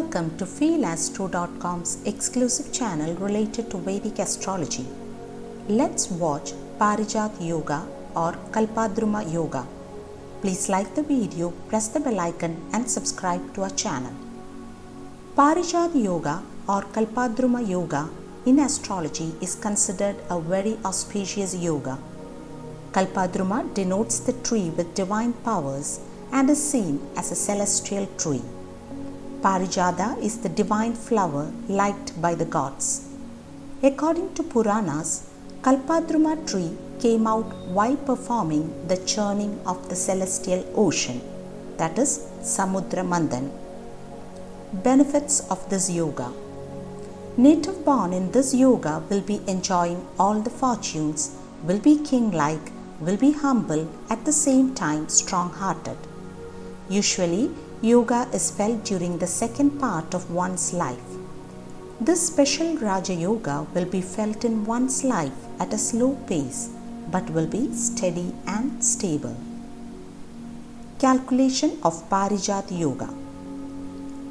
Welcome to feelastro.com's exclusive channel related to Vedic astrology. Let's watch Parijat Yoga or Kalpadruma Yoga. Please like the video, press the bell icon and subscribe to our channel. Parijat Yoga or Kalpadruma Yoga in astrology is considered a very auspicious yoga. Kalpadruma denotes the tree with divine powers and is seen as a celestial tree. Parijata is the divine flower liked by the gods. According to Puranas, Kalpadruma tree came out while performing the churning of the celestial ocean, that is Samudra Manthan. Benefits of this yoga. Native born in this yoga will be enjoying all the fortunes, will be king-like, will be humble, at the same time strong-hearted. Usually, yoga is felt during the second part of one's life. This special Raja Yoga will be felt in one's life at a slow pace but will be steady and stable. Calculation of Parijat Yoga.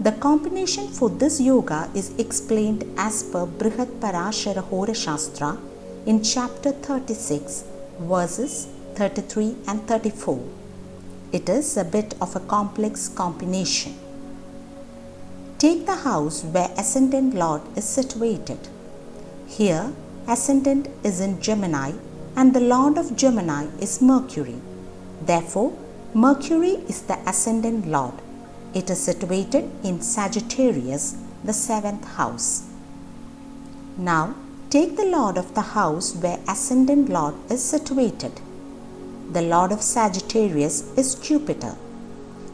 The combination for this yoga is explained as per Brihat Parashara Hora Shastra in chapter 36, verses 33 and 34. It is a bit of a complex combination. Take the house where Ascendant Lord is situated. Here, Ascendant is in Gemini and the Lord of Gemini is Mercury. Therefore, Mercury is the Ascendant Lord. It is situated in Sagittarius, the 7th house. Now, take the Lord of the house where Ascendant Lord is situated. The Lord of Sagittarius is Jupiter.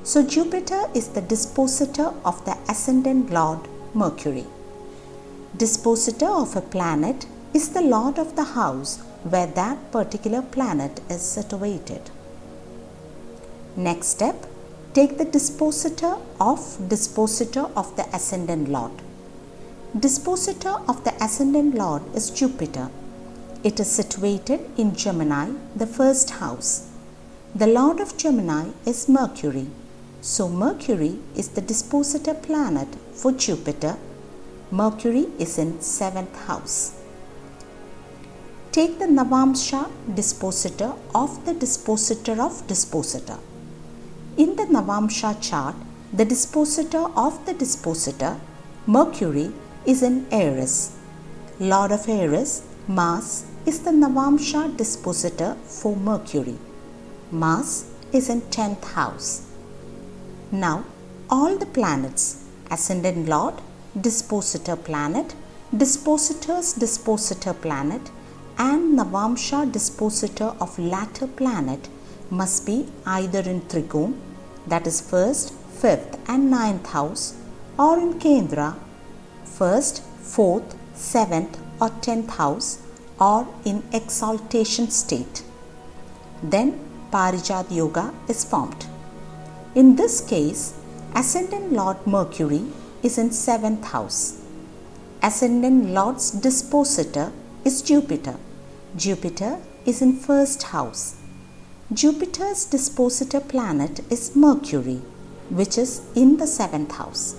So Jupiter is the dispositor of the Ascendant Lord Mercury. Dispositor of a planet is the Lord of the house where that particular planet is situated. Next step, take the dispositor of the Ascendant Lord. Dispositor of the Ascendant Lord is Jupiter. It is situated in Gemini, the 1st house. The Lord of Gemini is Mercury. So Mercury is the dispositor planet for Jupiter. Mercury is in 7th house. Take the Navamsha dispositor of the dispositor of dispositor. In the Navamsha chart, the dispositor of the dispositor, Mercury, is in Aries. Lord of Aries, Mars, is the Navamsha dispositor for Mercury. Mars is in 10th house. Now, all the planets, Ascendant Lord, dispositor planet, dispositor's dispositor planet, and Navamsha dispositor of latter planet must be either in Trigona, that is 1st, 5th and 9th house, or in Kendra, 1st, 4th, 7th or 10th house, or in exaltation state. Then Parijat Yoga is formed. In this case, Ascendant Lord Mercury is in 7th house. Ascendant Lord's dispositor is Jupiter. Jupiter is in 1st house. Jupiter's dispositor planet is Mercury, which is in the 7th house.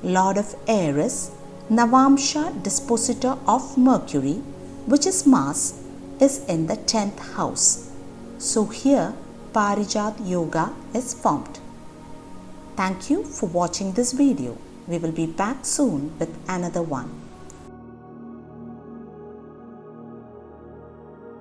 Lord of Aries, Navamsha dispositor of Mercury, which is Mars, is in the 10th house. So here Parijat Yoga is formed. Thank you for watching this video. We will be back soon with another one.